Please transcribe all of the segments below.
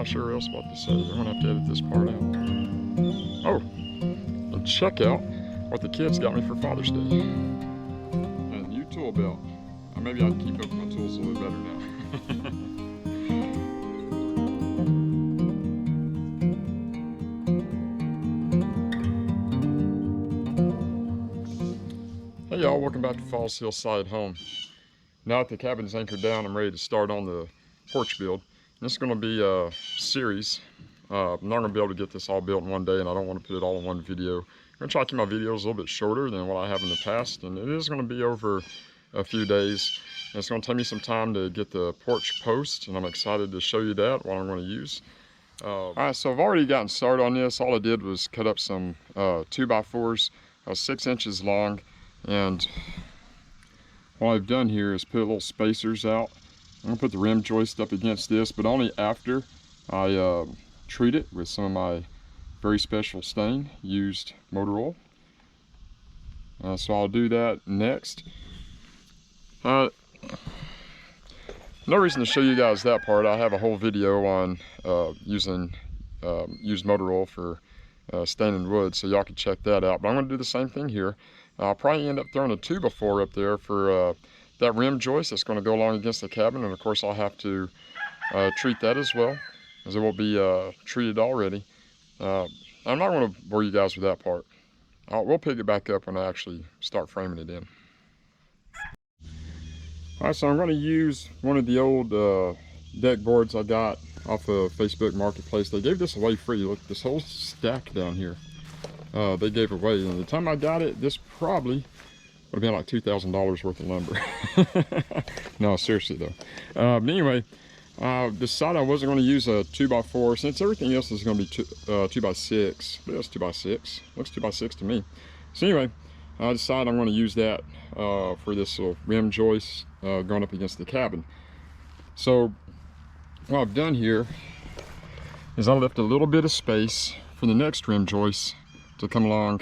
not sure what else what to say. I'm gonna have to edit this part out. Oh, and check out what the kids got me for Father's Day. A new tool belt. Maybe I'd keep up my tools a little better now. Hey y'all, welcome back to Falls Hillside Home. Now that the cabin's anchored down, I'm ready to start on the porch build. And this is going to be a series. I'm not going to be able to get this all built in one day, and I don't want to put it all in one video. I'm going to try to keep my videos a little bit shorter than what I have in the past, and it is going to be over a few days. And it's going to take me some time to get the porch post, and I'm excited to show you that, what I'm going to use. Alright, so I've already gotten started on this. All I did was cut up some 2x4s, 6 inches long, and what I've done here is put little spacers out. I'm going to put the rim joist up against this, but only after I treat it with some of my very special stain used motor oil. So I'll do that next. No reason to show you guys that part. I have a whole video on using used motor oil for staining wood, so y'all can check that out. But I'm going to do the same thing here. I'll probably end up throwing a 2x4 up there for that rim joist that's going to go along against the cabin, and of course I'll have to treat that as well, as it will be treated already. I'm not going to bore you guys with that part. We'll pick it back up when I actually start framing it in. Alright, so I'm going to use one of the old deck boards I got off of Facebook Marketplace. They gave this away free. Look, this whole stack down here. They gave away, and the time I got it, this probably would have been like $2,000 worth of lumber. No, seriously though. But anyway, decided I wasn't going to use a 2x4 since everything else is going to be 2x6. But that's 2x6. Looks 2x6 to me. So anyway, I decided I'm going to use that for this little rim joist going up against the cabin. So what I've done here is I left a little bit of space for the next rim joist to come along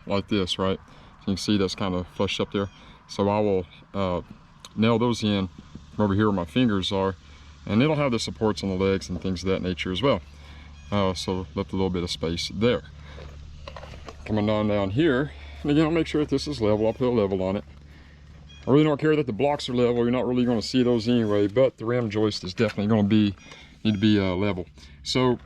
like this, right? You can see that's kind of flushed up there. So I will nail those in from over here where my fingers are, and it'll have the supports on the legs and things of that nature as well. So left a little bit of space there. Coming down here, and again, I'll make sure that this is level. I'll put a level on it. I really don't care that the blocks are level. You're not really going to see those anyway, but the rim joist is definitely going to need to be level. So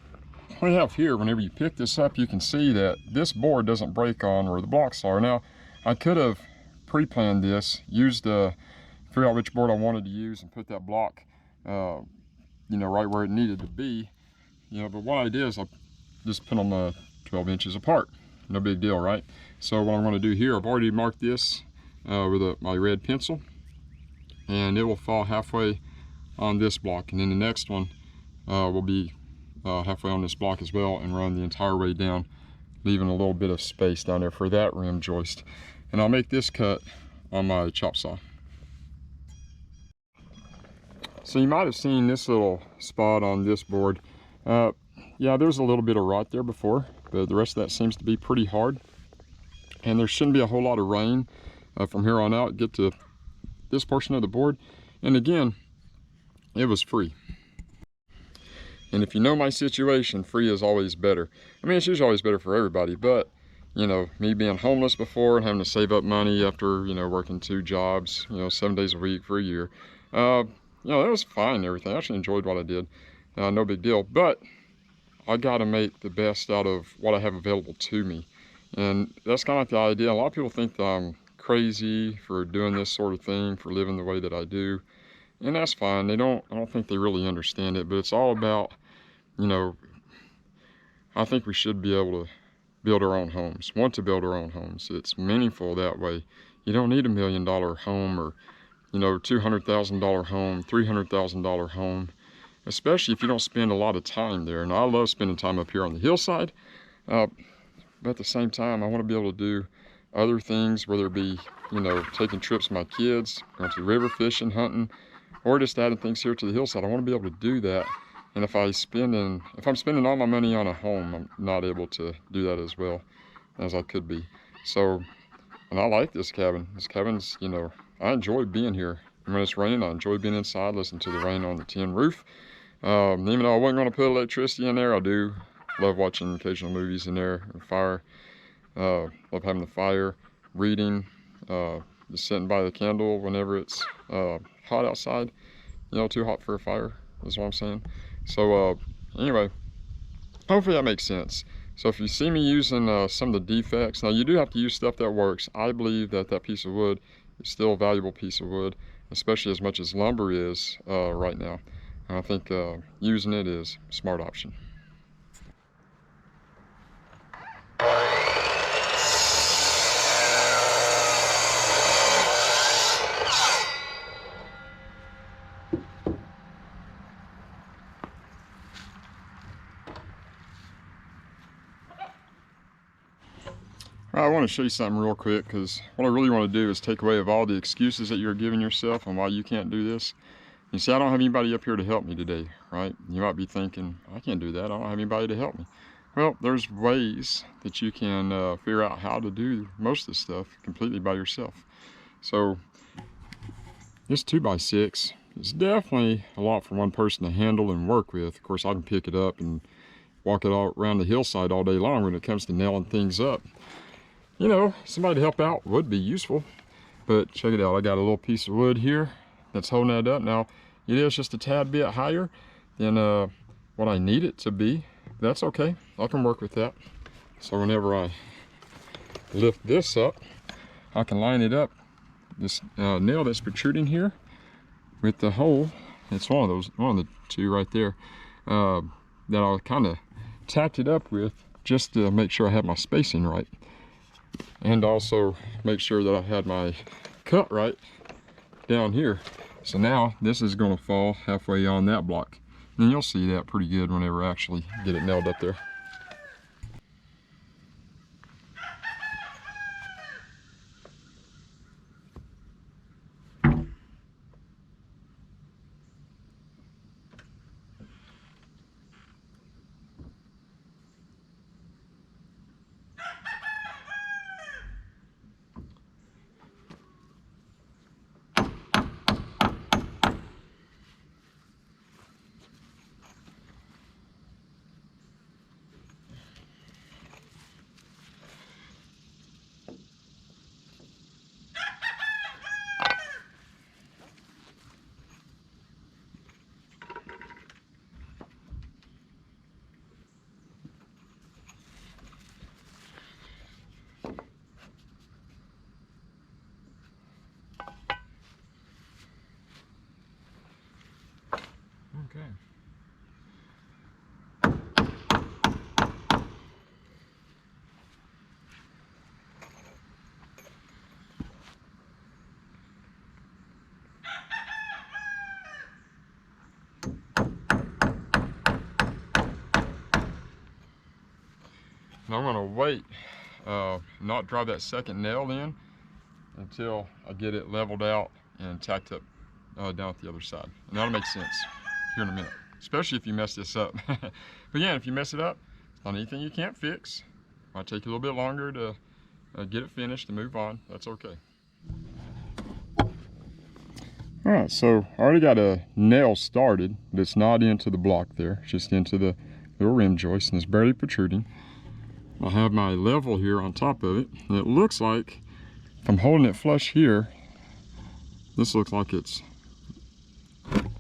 what you have here, whenever you pick this up, you can see that this board doesn't break on where the blocks are. Now, I could have pre-planned this, figure out which board I wanted to use and put that block, right where it needed to be. But what I did is I just put them 12 inches apart. No big deal, right? So what I'm going to do here, I've already marked this with my red pencil, and it will fall halfway on this block, and then the next one will be halfway on this block as well, and run the entire way down, leaving a little bit of space down there for that rim joist. And I'll make this cut on my chop saw. So you might have seen this little spot on this board. Yeah, there's a little bit of rot there before, but the rest of that seems to be pretty hard. And there shouldn't be a whole lot of rain from here on out get to this portion of the board. And again, it was free. And if you know my situation, free is always better. I mean, it's usually always better for everybody, but me being homeless before and having to save up money after, working 2 jobs, 7 days a week for a year, that was fine and everything. I actually enjoyed what I did. No big deal, but I got to make the best out of what I have available to me. And that's kind of the idea. A lot of people think that I'm crazy for doing this sort of thing, for living the way that I do. And that's fine. I don't think they really understand it, but it's all about, I think we should be able to build our own homes, want to build our own homes. It's meaningful that way. You don't need $1 million home or, $200,000 home, $300,000 home, especially if you don't spend a lot of time there. And I love spending time up here on the hillside, but at the same time, I want to be able to do other things, whether it be, taking trips with my kids, going to the river fishing, hunting, or just adding things here to the hillside. I want to be able to do that. And if I'm spending all my money on a home, I'm not able to do that as well as I could be. So, and I like this cabin. This cabin's, I enjoy being here. And when it's raining, I enjoy being inside, listening to the rain on the tin roof. Even though I wasn't going to put electricity in there, I do love watching occasional movies in there, or fire. Love having the fire, reading, just sitting by the candle whenever it's hot outside. You know, too hot for a fire is what I'm saying. So anyway, hopefully that makes sense. So if you see me using some of the defects, now you do have to use stuff that works. I believe that that piece of wood is still a valuable piece of wood, especially as much as lumber is right now. And I think using it is a smart option. I want to show you something real quick, because what I really want to do is take away of all the excuses that you're giving yourself on why you can't do this. You see, I don't have anybody up here to help me today, right? You might be thinking, I can't do that. I don't have anybody to help me. Well, there's ways that you can figure out how to do most of this stuff completely by yourself. So this 2x6 is definitely a lot for one person to handle and work with. Of course, I can pick it up and walk it all around the hillside all day long when it comes to nailing things up. You know, somebody to help out would be useful. But check it out, I got a little piece of wood here that's holding that up. Now, it is just a tad bit higher than what I need it to be. That's okay, I can work with that. So whenever I lift this up, I can line it up, this nail that's protruding here with the hole. It's one of the two right there, that I'll kind of tack it up with just to make sure I have my spacing right. And also make sure that I had my cut right down here. So now this is going to fall halfway on that block. And you'll see that pretty good whenever I actually get it nailed up there. Okay. Now I'm gonna wait, not drive that second nail in until I get it leveled out and tacked up down at the other side. And that'll make sense here in a minute, especially if you mess this up. But yeah, if you mess it up, it's not anything you can't fix. Might take you a little bit longer to get it finished and move on. That's okay. All right, so I already got a nail started, but it's not into the block there. It's just into the little rim joist, and it's barely protruding. I have my level here on top of it, and it looks like, if I'm holding it flush here, this looks like it's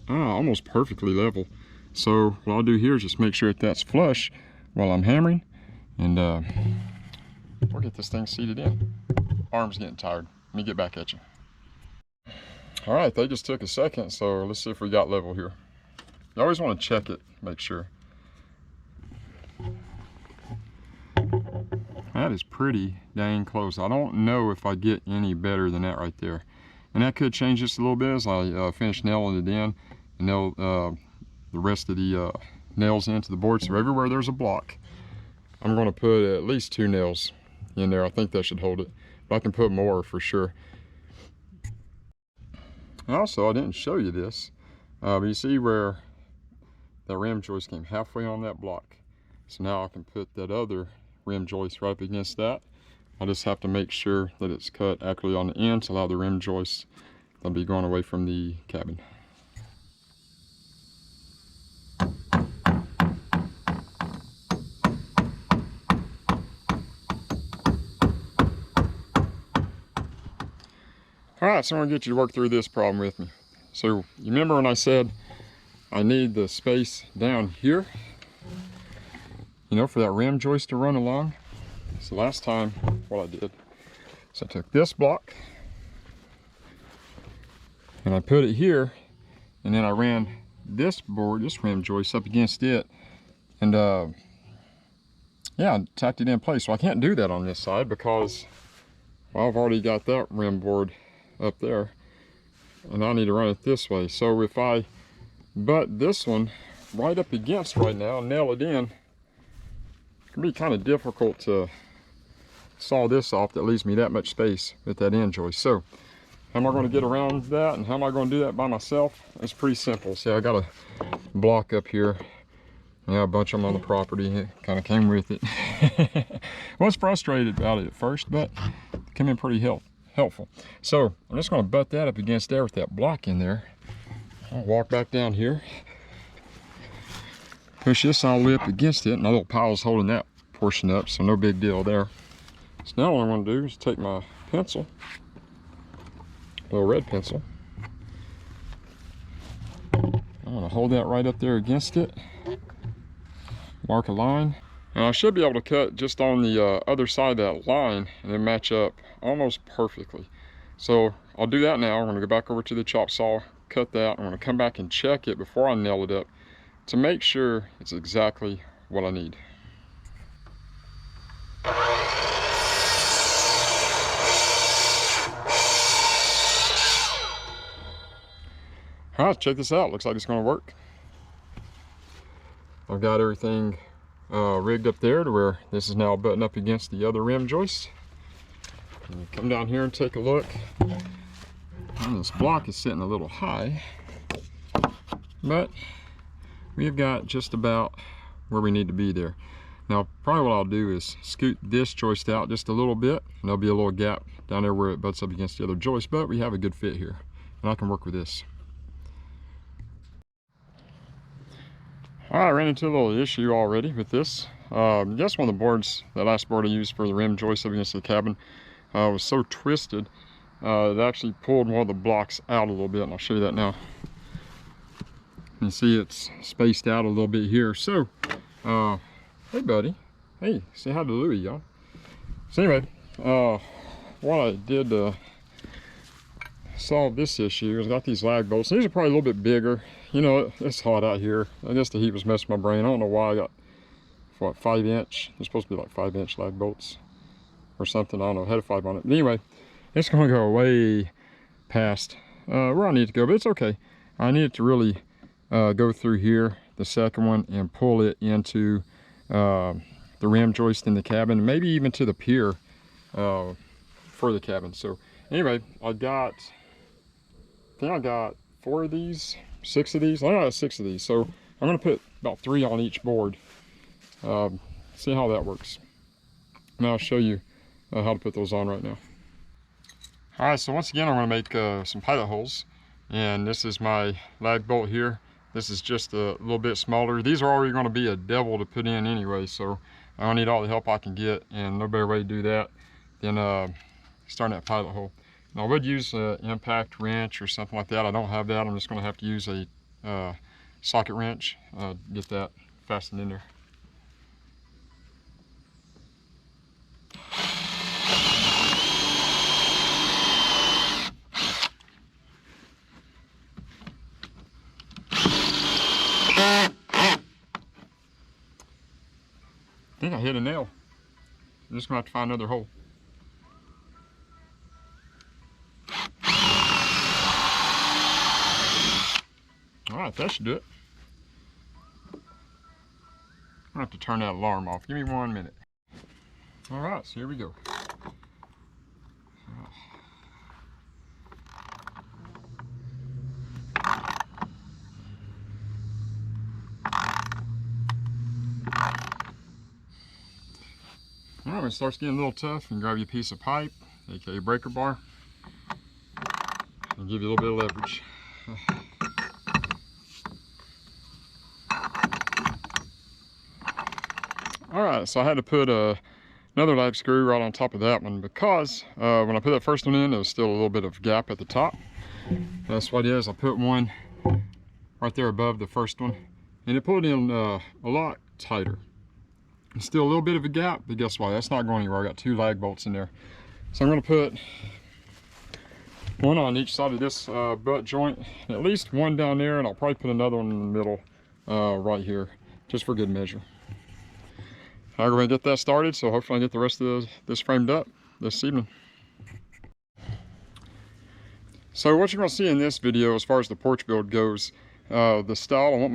almost perfectly level. So what I'll do here is just make sure that that's flush while I'm hammering, and we'll get this thing seated in. Arm's getting tired. Let me get back at you. All right, they just took a second, so let's see if we got level here. You always want to check it, make sure. That is pretty dang close. I don't know if I get any better than that right there. And that could change just a little bit as I finish nailing it in and nail the rest of the nails into the board. So everywhere there's a block, I'm going to put at least 2 nails in there. I think that should hold it, but I can put more for sure. Also, I didn't show you this, but you see where that rim joist came halfway on that block. So now I can put that other rim joist right up against that. I just have to make sure that it's cut accurately on the end to allow the rim joist to be going away from the cabin. Alright, so I'm gonna get you to work through this problem with me. So you remember when I said I need the space down here, you know, for that rim joist to run along? So last time what I did, so I took this block and I put it here, and then I ran this board, this rim joist up against it, and yeah, I tacked it in place. So I can't do that on this side because, well, I've already got that rim board up there, and I need to run it this way. So if I butt this one right up against right now and nail it in, it can be kind of difficult to saw this off that leaves me that much space with that end joist. So how am I going to get around that, and how am I going to do that by myself? It's pretty simple. See, I got a block up here. Yeah, a bunch of them on the property. It kind of came with it. I was frustrated about it at first, but it came in pretty helpful. So I'm just going to butt that up against there with that block in there. I'll walk back down here, push this all the way up against it. My little pile's holding that portion up, so no big deal there. So now what I'm going to do is take my pencil, a little red pencil. I'm going to hold that right up there against it, mark a line, and I should be able to cut just on the other side of that line and then match up almost perfectly. So I'll do that now. I'm going to go back over to the chop saw, cut that. I'm going to come back and check it before I nail it up to make sure it's exactly what I need. All right, check this out. Looks like it's going to work. I've got everything rigged up there to where this is now buttoned up against the other rim joist. And come down here and take a look. And this block is sitting a little high, but we've got just about where we need to be there. Now, probably what I'll do is scoot this joist out just a little bit, and there'll be a little gap down there where it butts up against the other joist, but we have a good fit here, and I can work with this. I ran into a little issue already with this. Just one of the boards, the last board I used for the rim joist up against the cabin, was so twisted, it actually pulled one of the blocks out a little bit, and I'll show you that now. You see it's spaced out a little bit here. So, hey buddy, hey, say hi to Louie, y'all. So anyway, what I did to solve this issue is I got these lag bolts. These are probably a little bit bigger. You know, it's hot out here. I guess the heat was messing my brain. I don't know why I got, what, 5-inch? They're supposed to be like 5-inch lag bolts or something. I don't know, I had a 5 on it. But anyway, it's going to go way past where I need to go, but it's okay. I need it to really go through here, the second one, and pull it into the rim joist in the cabin, maybe even to the pier for the cabin. So anyway, I think I got 4 of these, 6 of these. I got 6 of these, so I'm going to put about 3 on each board. See how that works. Now I'll show you how to put those on right now. All right, so once again, I'm going to make some pilot holes, and this is my lag bolt here. This is just a little bit smaller. These are already going to be a devil to put in anyway, so I need all the help I can get, and no better way to do that than starting that pilot hole. Now I would use an impact wrench or something like that. I don't have that. I'm just going to have to use a socket wrench, get that fastened in there. I think I hit a nail. I'm just gonna have to find another hole. All right, that should do it. I'm gonna have to turn that alarm off. Give me 1 minute. All right, so here we go. All right, when it starts getting a little tough, you can grab you a piece of pipe, aka breaker bar, and give you a little bit of leverage. All right, so I had to put a another lag screw right on top of that one, because when I put that first one in, there was still a little bit of gap at the top. That's what it is. I put one right there above the first one, and it pulled in a lot tighter. It's still a little bit of a gap, but guess what? That's not going anywhere. I got 2 lag bolts in there. So I'm going to put one on each side of this butt joint, at least one down there, and I'll probably put another one in the middle right here, just for good measure. I'm going to get that started, so hopefully I get the rest of this framed up this evening. So what you're going to see in this video as far as the porch build goes, the style, I want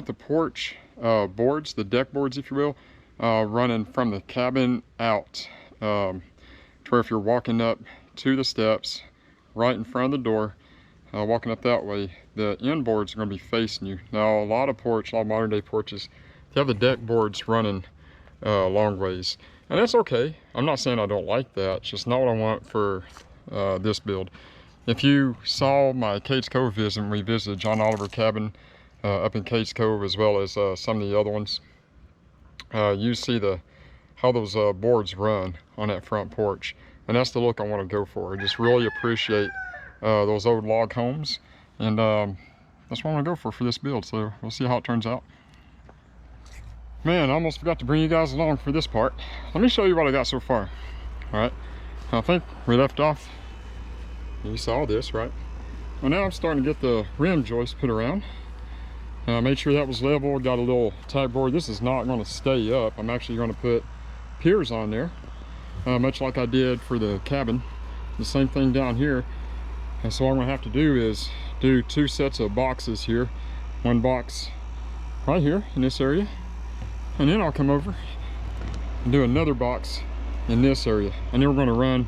the porch boards, the deck boards if you will, running from the cabin out, to where if you're walking up to the steps right in front of the door, walking up that way, the end boards are going to be facing you. Now a lot of modern day porches, they have the deck boards running long ways, and that's okay. I'm not saying I don't like that, it's just not what I want for this build. If you saw my Cades Cove visit, we visited John Oliver cabin up in Cades Cove, as well as some of the other ones, you see how those boards run on that front porch, and that's the look I want to go for. I just really appreciate those old log homes, and that's what I want to go for this build. So we'll see how it turns out. Man, I almost forgot to bring you guys along for this part. Let me show you what I got so far. All right, I think we left off, you saw this, right? Well, now I'm starting to get the rim joist put around. Made sure that was level, got a little tag board. This is not going to stay up. I'm actually going to put piers on there, much like I did for the cabin. The same thing down here. And so what I'm going to have to do is do 2 sets of boxes here. One box right here in this area, and then I'll come over and do another box in this area. And then we're going to run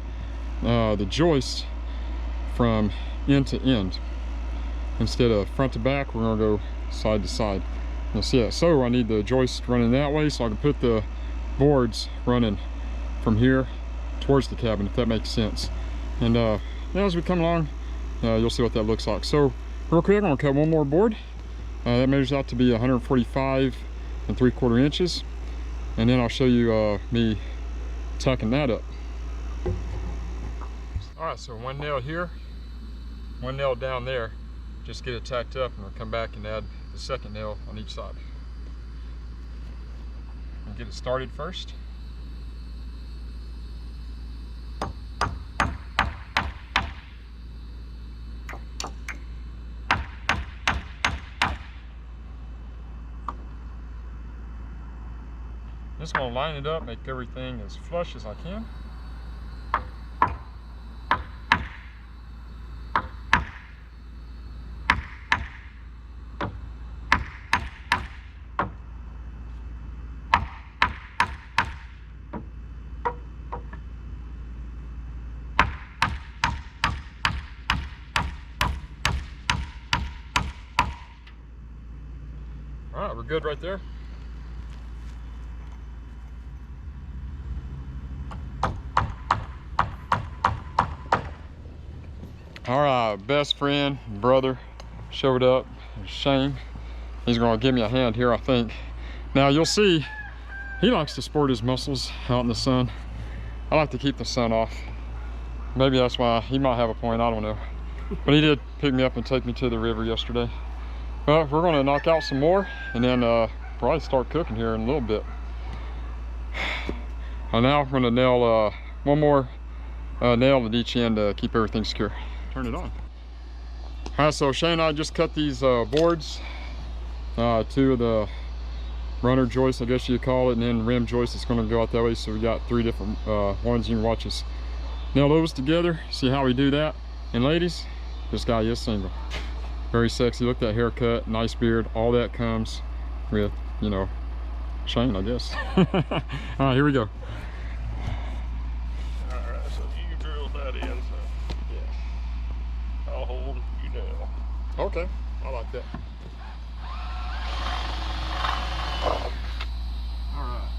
the joist from end to end. Instead of front to back, we're going to go side to side. You'll see that. So I need the joist running that way, so I can put the boards running from here towards the cabin, if that makes sense. And now as we come along, you'll see what that looks like. So real quick, I'm going to cut one more board. That measures out to be 145 3/4 inches, and then I'll show you me tucking that up. All right, so one nail here, one nail down there. Just get it tacked up, and we'll come back and add the second nail on each side. And get it started first. Just going to line it up, make everything as flush as I can. All right, we're good right there. All right, best friend, brother showed up, Shane. He's gonna give me a hand here, I think. Now you'll see, he likes to sport his muscles out in the sun. I like to keep the sun off. Maybe that's why he might have a point, I don't know. But he did pick me up and take me to the river yesterday. But we're gonna knock out some more, and then probably start cooking here in a little bit. And now I'm gonna nail one more nail at each end to keep everything secure. Turn it on. All right, so Shane and I just cut these boards, 2 of the runner joists, I guess you call it, and then rim joist is going to go out that way. So we got 3 different ones. You can watch us nail those together, see how we do that. And ladies, this guy is single. Very sexy. Look at that haircut, nice beard. All that comes with, you know, Shane, I guess. All right, here we go. Okay, I like that. All right.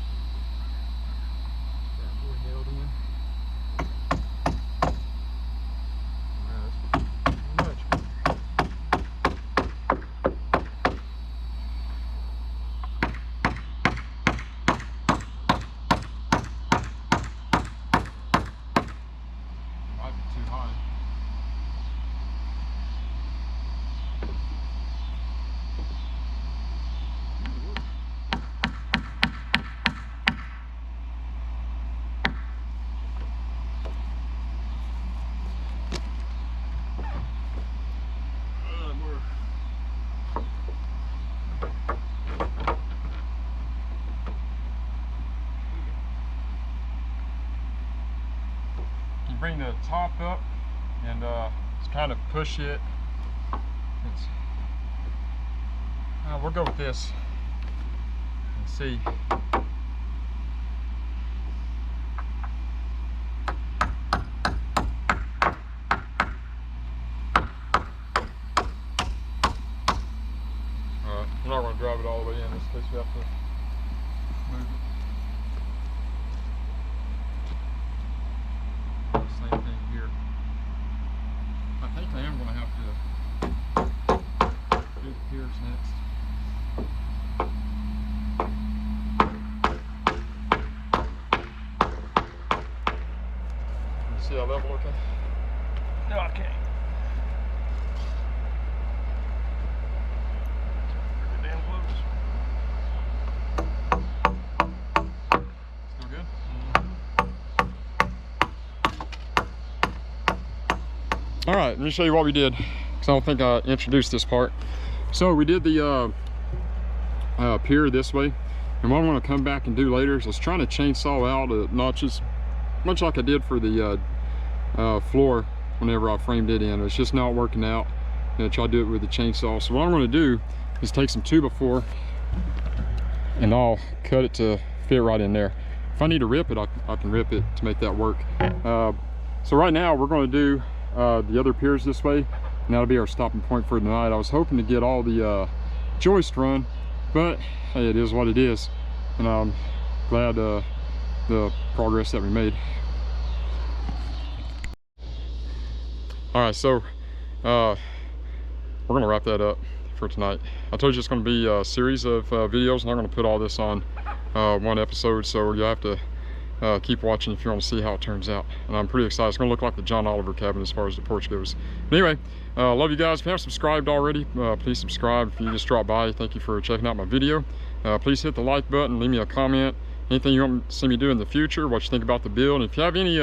That boy nailed in. All right, that's much. the top up and just kind of push it. We'll go with this and see. I'm not going to drive it all the way in just in case we have to move it. Same thing here. I think I am going to have to do the piers next. You see how level looking? Okay. All right, let me show you what we did, because I don't think I introduced this part. So we did the pier this way, and what I'm going to come back and do later is I was trying to chainsaw out the notches, much like I did for the floor whenever I framed it in. It's just not working out, and I tried to do it with the chainsaw. So what I'm going to do is take some 2x4 and I'll cut it to fit right in there. If I need to rip it, I can rip it to make that work. So right now we're going to do the other piers this way, and that'll be our stopping point for the night. I was hoping to get all the joist run, but hey, it is what it is, and I'm glad the progress that we made. All right, so we're gonna wrap that up for tonight. I told you it's gonna be a series of videos, and I'm gonna put all this on one episode, so you'll have to keep watching if you want to see how it turns out. And I'm pretty excited. It's going to look like the John Oliver cabin as far as the porch goes. But anyway, love you guys. If you haven't subscribed already, please subscribe. If you just dropped by, thank you for checking out my video. Please hit the like button, leave me a comment, anything you want to see me do in the future, what you think about the build. And if you have any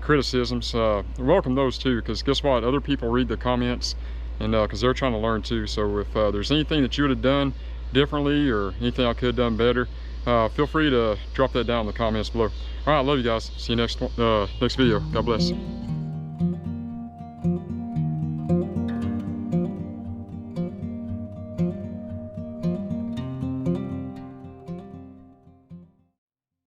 criticisms, welcome those too, because guess what, other people read the comments, and because they're trying to learn too. So if there's anything that you would have done differently or anything I could have done better, feel free to drop that down in the comments below. All right, love you guys. See you next video. God bless.